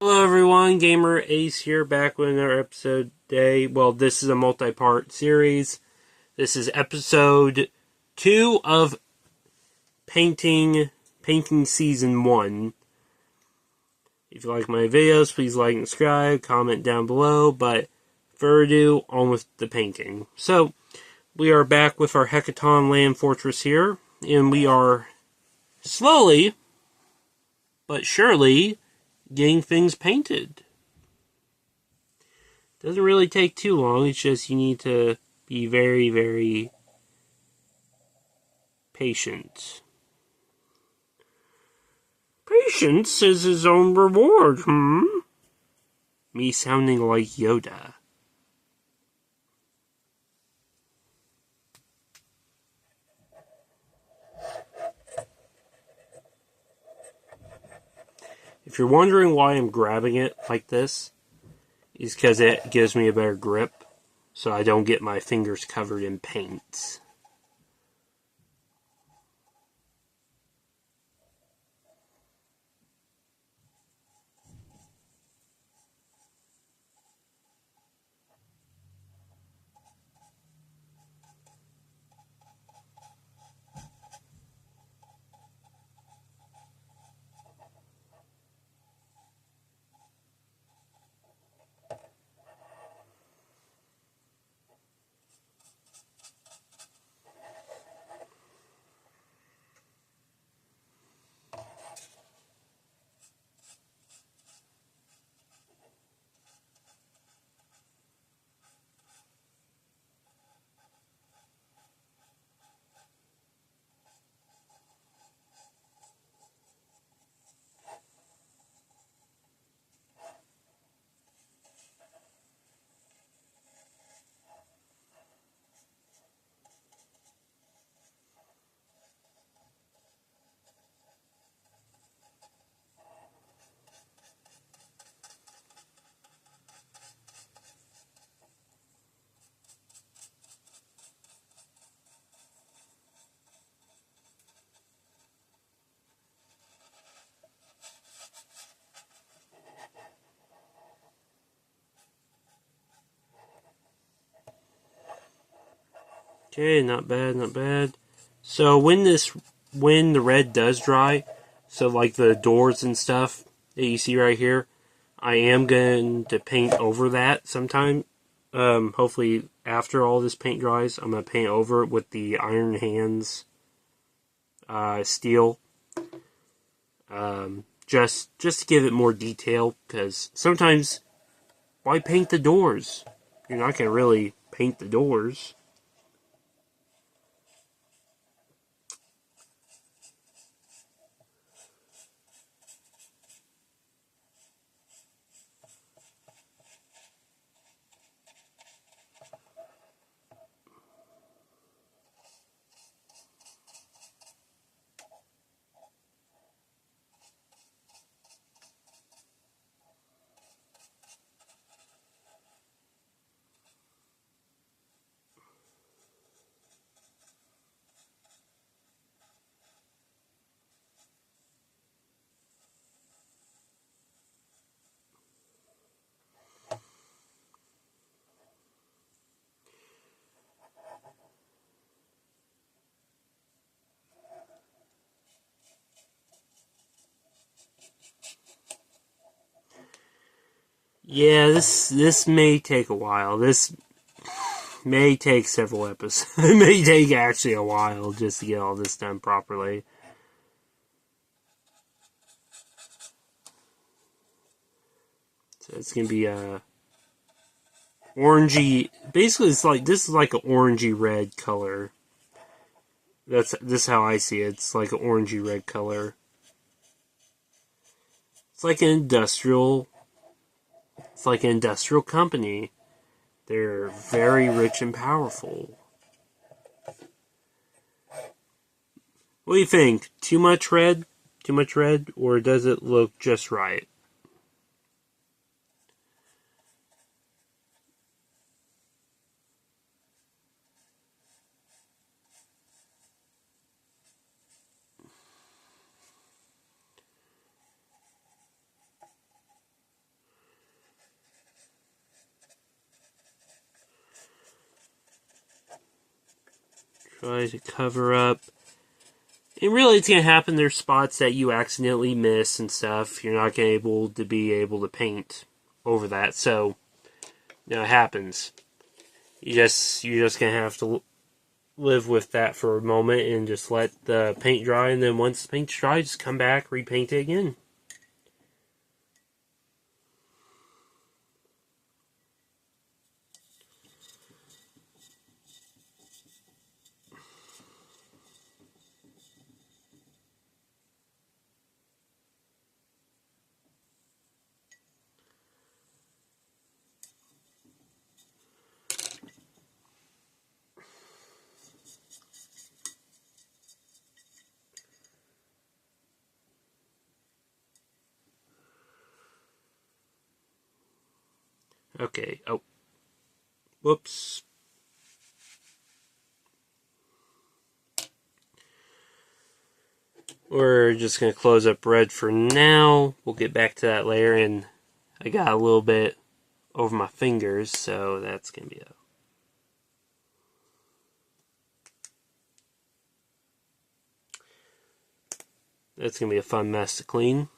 Hello everyone, Gamer Ace here, back with another episode today. Well, this is a multi-part series. This is episode 2 of Painting Season 1. If you like my videos, please like and subscribe, comment down below, but further ado, on with the painting. So, we are back with our Hecaton Land Fortress here, and we are slowly, but surely, getting things painted. Doesn't really take too long, it's just you need to be very, very patient. Patience is his own reward, Me sounding like Yoda. If you're wondering why I'm grabbing it like this, it's because it gives me a better grip, so I don't get my fingers covered in paint. Okay, not bad, not bad. So when the red does dry, so like the doors and stuff that you see right here, I am going to paint over that sometime. Hopefully after all this paint dries, I'm going to paint over it with the Iron Hands steel. Just to give it more detail, because sometimes, why paint the doors? You're not going to really paint the doors. Yeah, this may take a while. This may take several episodes. It may take actually a while just to get all this done properly. So it's gonna be orangey. Basically, this is like an orangey red color. This is how I see it. It's like an orangey red color. It's like an industrial. It's like an industrial company. They're very rich and powerful. What do you think? Too much red? Too much red? Or does it look just right? Try to cover up. And really, it's going to happen. There's spots that you accidentally miss and stuff. You're not going to be able to paint over that. So, it happens. You're just going to have to live with that for a moment and just let the paint dry. And then once the paint's dry, just come back, repaint it again. Okay, oh. Whoops. We're just going to close up red for now. We'll get back to that later, and I got a little bit over my fingers, so that's going to be a fun mess to clean.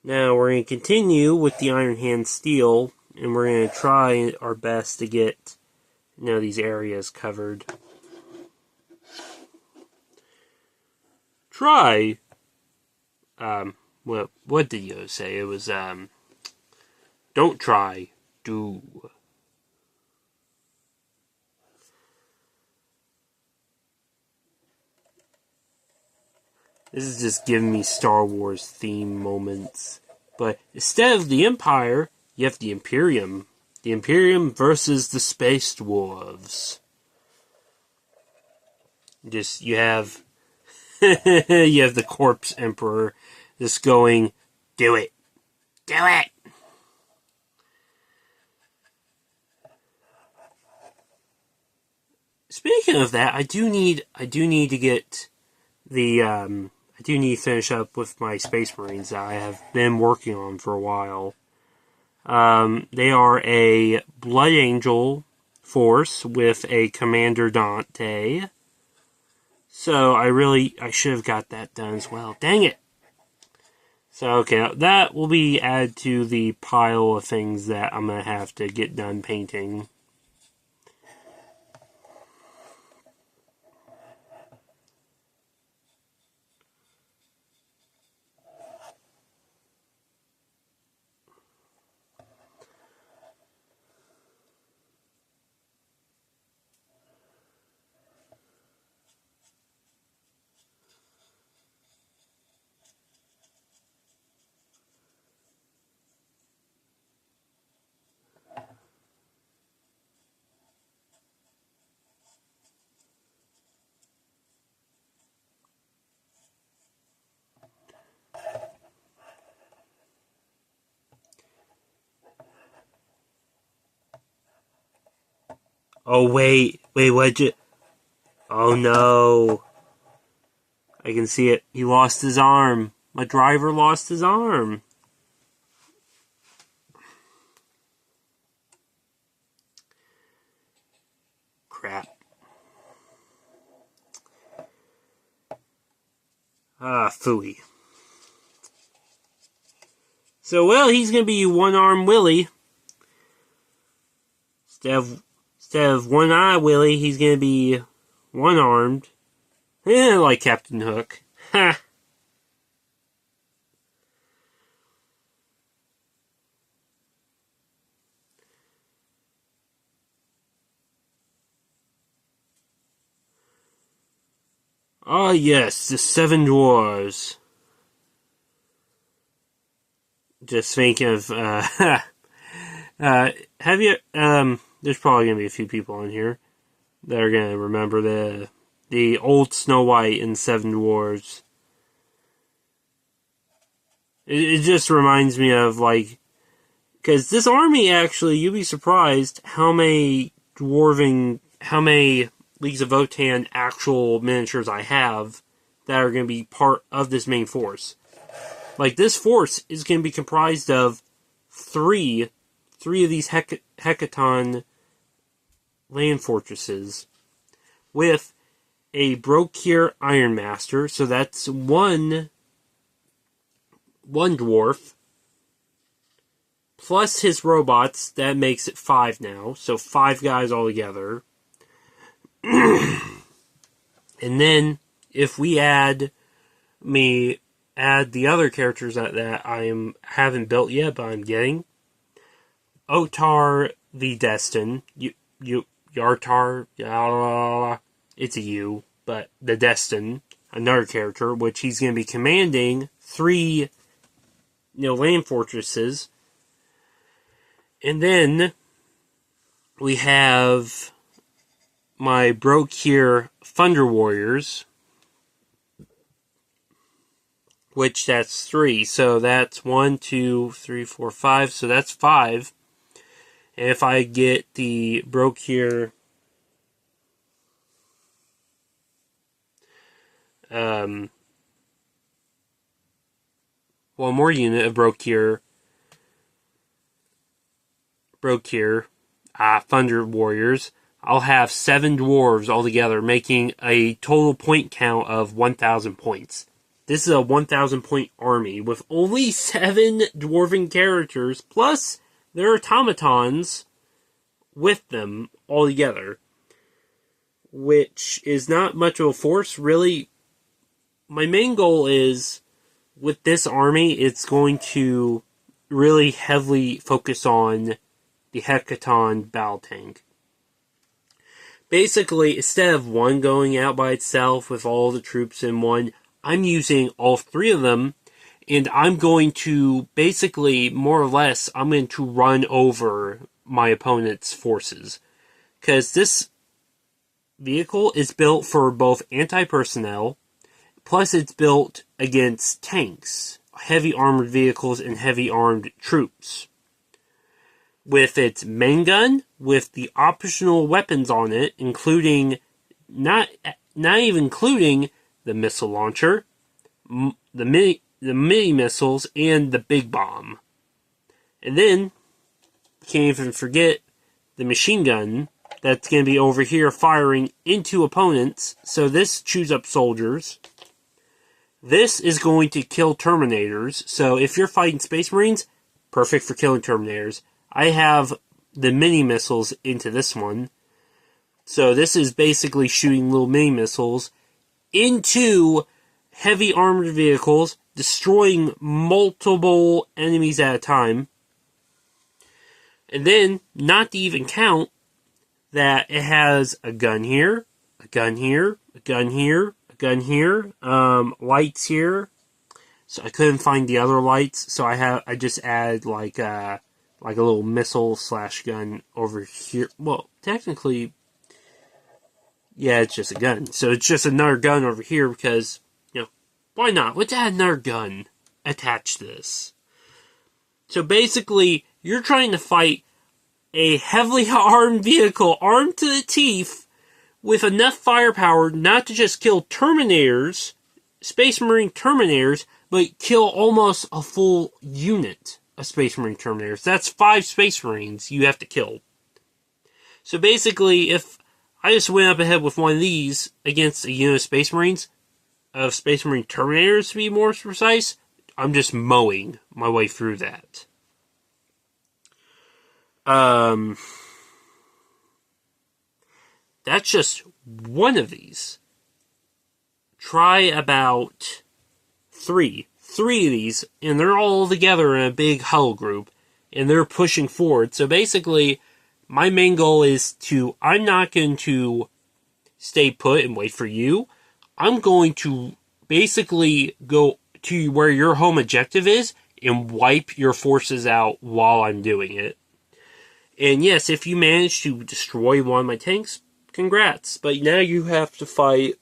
Now we're going to continue with the Iron Hand Steel, and we're going to try our best to get these areas covered. Try. What did you say? It was don't try, do. This is just giving me Star Wars theme moments. But instead of the Empire, you have the Imperium. The Imperium versus the Space Dwarves. You have the Corpse Emperor just going, do it. Do it! Speaking of that, I do need to get the I do need to finish up with my Space Marines that I have been working on for a while. They are a Blood Angel force with a Commander Dante. So I should have got that done as well. Dang it! So okay, that will be added to the pile of things that I'm going to have to get done painting. Oh, wait, what'd you... Oh, no. I can see it. He lost his arm. My driver lost his arm. Crap. Ah, phooey. So, well, he's gonna be one-arm Willie. Instead of one-eye Willie, he's gonna be one-armed. Like Captain Hook. Ha! Ah, yes, the Seven Dwarves. Just thinking of, have you, there's probably gonna be a few people on here that are gonna remember the old Snow White and Seven Dwarves. It just reminds me of, like, because this army, actually, you'd be surprised how many Leagues of Votan actual miniatures I have that are going to be part of this main force. Like, this force is going to be comprised of three of these Hecaton land fortresses. with a Brokir Ironmaster, so that's one dwarf, plus his robots, that makes it 5 now, so 5 guys altogether. And then, if we add the other characters that I haven't built yet, but I'm getting, Otar the Destin, Yartar, it's a U, but the Destin, another character, which he's going to be commanding 3, land fortresses. And then we have my Brokir Thunder Warriors, which that's 3. So that's 1, 2, 3, 4, 5. So that's 5. And if I get the Brokir one more unit of Brokir Thunder Warriors, I'll have 7 dwarves altogether, making a total point count of 1,000 points. This is a 1,000 point army with only 7 dwarven characters, plus their automatons with them altogether, which is not much of a force, really. My main goal is, with this army, it's going to really heavily focus on the Hecaton battle tank. Basically, instead of one going out by itself with all the troops in one, I'm using all 3 of them, and I'm going to basically, more or less, I'm going to run over my opponent's forces. Because this vehicle is built for both anti-personnel, plus it's built against tanks, heavy armored vehicles, and heavy armed troops. With its main gun, with the optional weapons on it, including, not even including the missile launcher, the mini missiles, and the big bomb. And then, can't even forget the machine gun that's going to be over here firing into opponents. So this chews up soldiers. This is going to kill Terminators. So if you're fighting Space Marines, perfect for killing Terminators. I have the mini missiles into this one. So this is basically shooting little mini missiles into heavy armored vehicles, destroying multiple enemies at a time. And then, not to even count that it has a gun here, a gun here, a gun here, a gun here, lights here. So I couldn't find the other lights, so I just added like a little missile / gun over here. Well, technically, yeah, it's just a gun. So it's just another gun over here because, why not? Let's add another gun attached to this. So basically, you're trying to fight a heavily armed vehicle, armed to the teeth, with enough firepower not to just kill Terminators, Space Marine Terminators, but kill almost a full unit of Space Marine Terminators. That's 5 Space Marines you have to kill. So basically, if I just went up ahead with one of these against a unit of Space Marines, of Space Marine Terminators to be more precise, I'm just mowing my way through that. That's just one of these. Try about 3 of these, and they're all together in a big huddle group, and they're pushing forward. So basically, my main goal is I'm not going to stay put and wait for you. I'm going to basically go to where your home objective is and wipe your forces out while I'm doing it. And yes, if you manage to destroy one of my tanks, congrats. But now you have to fight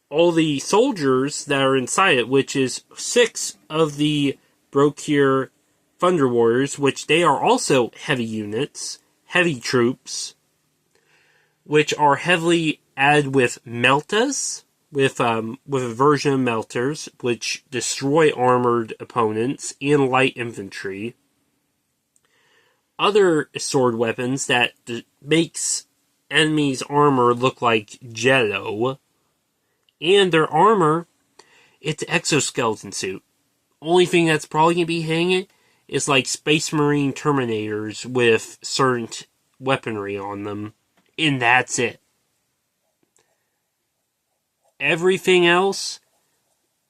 all the soldiers that are inside it, which is 6 of the Brokir Thunder Warriors, which they are also heavy units, heavy troops, which are heavily added with meltas, with a version of melters, which destroy armored opponents, and light infantry. Other sword weapons that makes enemies' armor look like jello. And their armor, it's exoskeleton suit. Only thing that's probably going to be hanging is like Space Marine Terminators with certain weaponry on them. And that's it. Everything else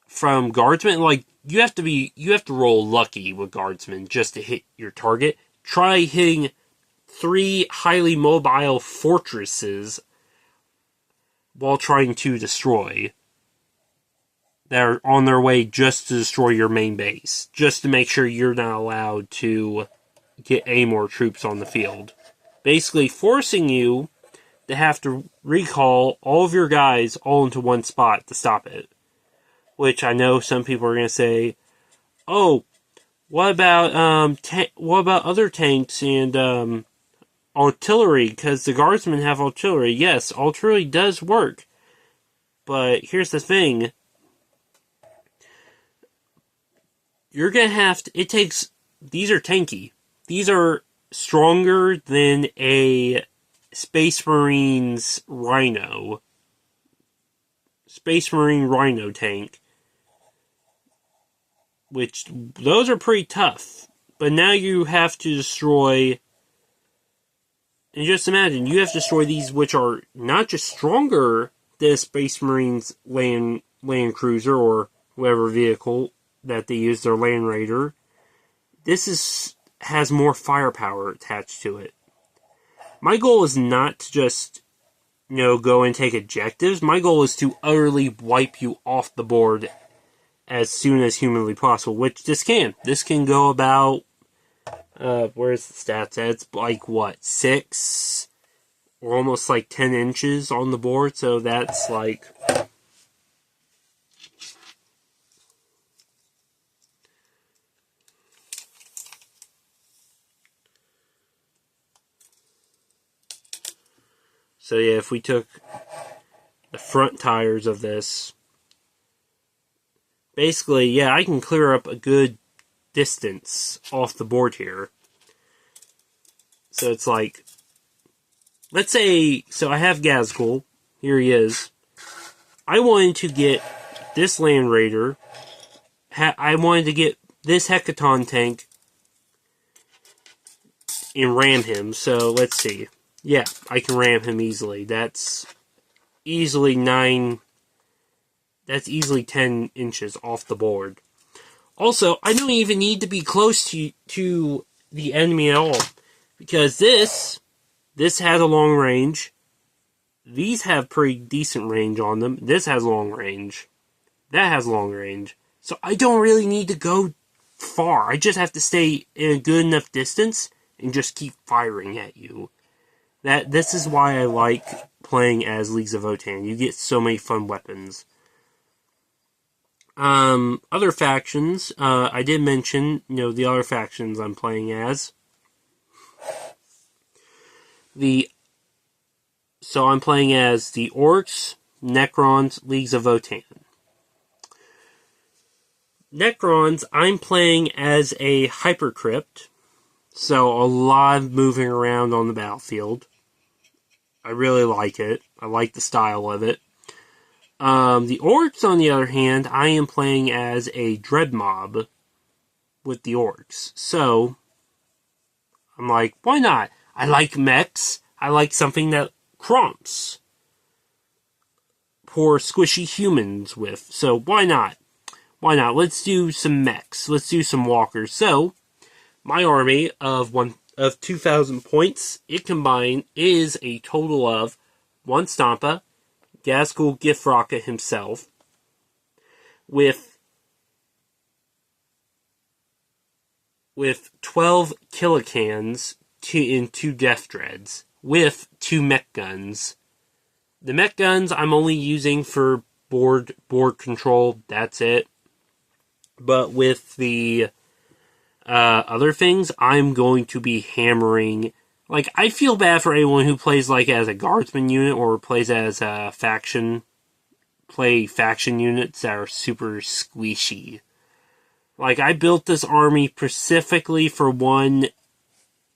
from guardsmen, like you have to roll lucky with guardsmen just to hit your target. Try hitting 3 highly mobile fortresses while trying to destroy. They're on their way just to destroy your main base, just to make sure you're not allowed to get any more troops on the field. Basically forcing you to have to recall all of your guys all into one spot to stop it. Which I know some people are going to say, oh, what about other tanks and artillery? Because the guardsmen have artillery. Yes, artillery does work. But here's the thing. You're going to have to... These are tanky. These are stronger than a Space Marine's Rhino. Space Marine Rhino tank. Which, those are pretty tough. But now you have to destroy... And just imagine, you have to destroy these which are not just stronger than a Space Marine's land cruiser or whatever vehicle that they use, their Land Raider. This has more firepower attached to it. My goal is not to just, go and take objectives. My goal is to utterly wipe you off the board as soon as humanly possible, which this can. This can go about, where's the stats at? It's like, 6 or almost like 10 inches on the board, so that's like... So yeah, if we took the front tires of this, basically, yeah, I can clear up a good distance off the board here. So it's like, let's say, so I have Gazgul, here he is. I wanted to get this Land Raider, I wanted to get this Hecaton tank and ram him, so let's see. Yeah, I can ram him easily. That's easily 10 inches off the board. Also, I don't even need to be close to the enemy at all. Because this has a long range. These have pretty decent range on them. This has long range. That has long range. So I don't really need to go far. I just have to stay in a good enough distance and just keep firing at you. This is why I like playing as Leagues of Votann. You get so many fun weapons. Other factions, I did mention, the other factions I'm playing as. So I'm playing as the Orcs, Necrons, Leagues of Votann. Necrons, I'm playing as a Hypercrypt. So a lot of moving around on the battlefield. I really like it. I like the style of it. The Orcs, on the other hand, I am playing as a Dread Mob with the Orcs. So, I'm like, why not? I like mechs. I like something that crumps poor squishy humans with. So, why not? Why not? Let's do some mechs. Let's do some walkers. So, my army of 2,000 points, it combined is a total of 1 Stampa, Gazgul Gifraka himself, with 12 Killicans and 2 Death Dreads, with 2 mech guns. The mech guns I'm only using for board control, that's it. But with the other things, I'm going to be hammering. Like, I feel bad for anyone who plays like as a guardsman unit or plays as a faction units that are super squishy. Like, I built this army specifically for one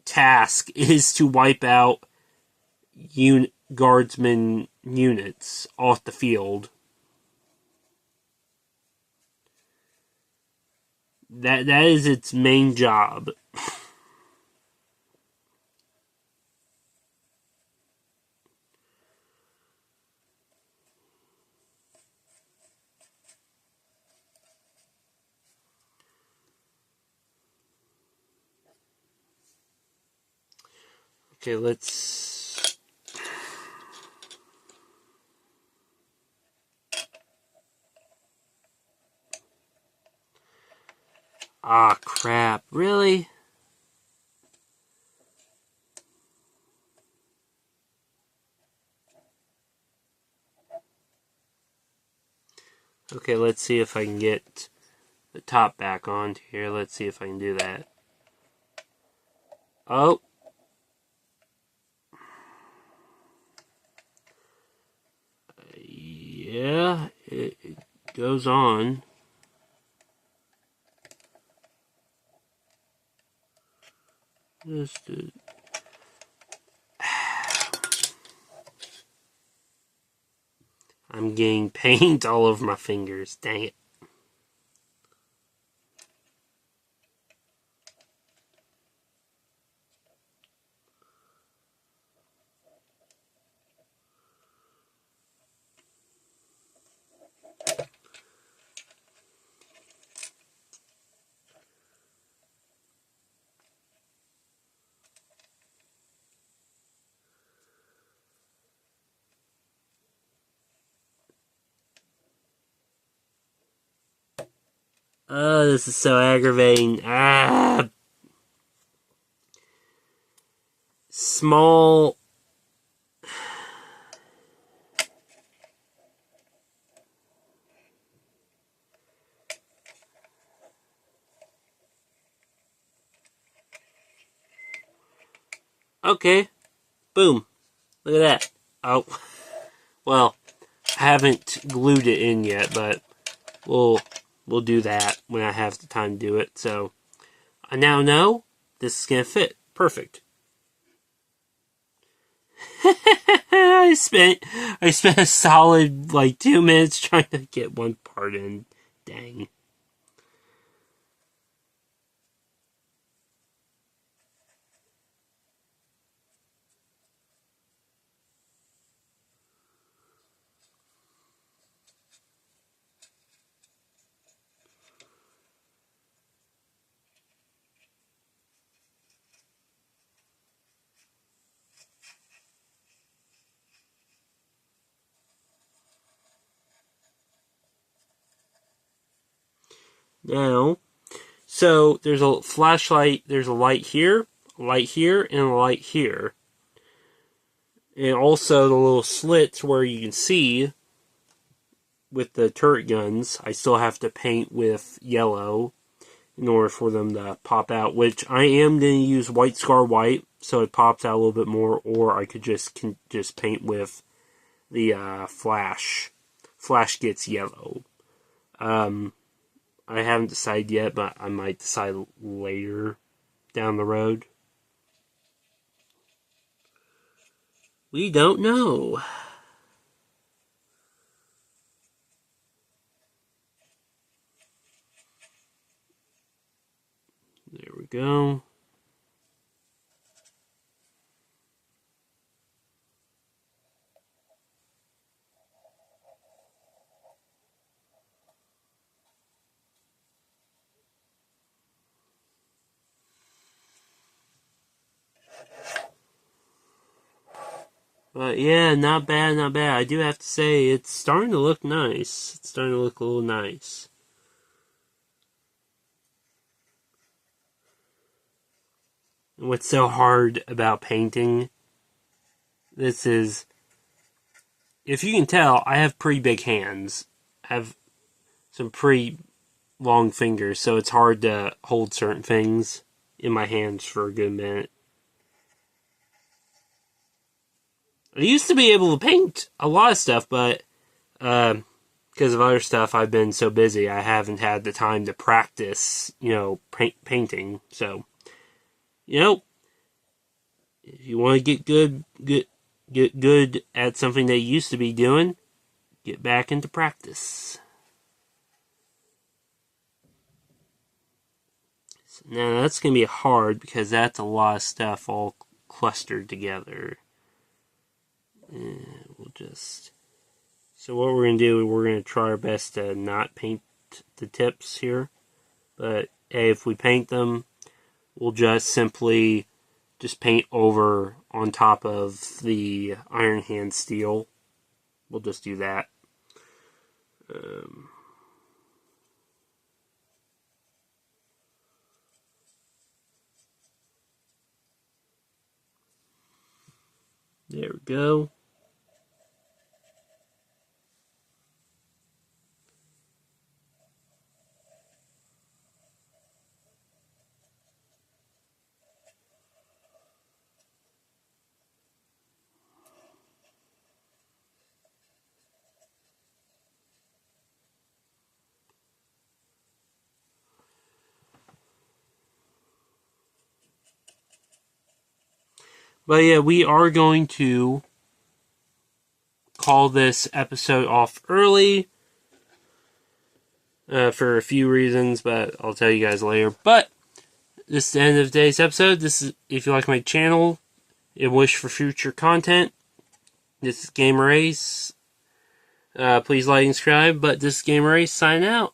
task, is to wipe out guardsmen units off the field. That is its main job. Okay, let's... Ah, crap. Really? Okay, let's see if I can get the top back on here. Let's see if I can do that. Oh. Yeah, it goes on. Just I'm getting paint all over my fingers. Dang it. Oh, this is so aggravating. Ah! Small... Okay. Boom. Look at that. Oh. Well, I haven't glued it in yet, but we'll do that when I have the time to do it. So, I now know this is going to fit. Perfect. I spent a solid, 2 minutes trying to get one part in. Dang. Now, so there's a flashlight, there's a light here, and a light here. And also the little slits where you can see with the turret guns, I still have to paint with yellow in order for them to pop out, which I am going to use White Scar White so it pops out a little bit more, or I could just paint with the flash. Flash gets yellow. I haven't decided yet, but I might decide later down the road. We don't know. There we go. But yeah, not bad, not bad. I do have to say, it's starting to look nice. It's starting to look a little nice. And what's so hard about painting, this is, if you can tell, I have pretty big hands. I have some pretty long fingers, so it's hard to hold certain things in my hands for a good minute. I used to be able to paint a lot of stuff, but because of other stuff, I've been so busy, I haven't had the time to practice, painting. So, if you want to get get good at something they used to be doing, get back into practice. So now that's going to be hard because that's a lot of stuff all clustered together. And we'll just... So what we're going to do, we're going to try our best to not paint the tips here. But hey, if we paint them, we'll just simply just paint over on top of the iron hand steel. We'll just do that. There we go. But yeah, we are going to call this episode off early for a few reasons, but I'll tell you guys later. But this is the end of today's episode. This is, if you like my channel and wish for future content, this is Gamer Ace. Please like and subscribe, but this is Gamer Ace signing out.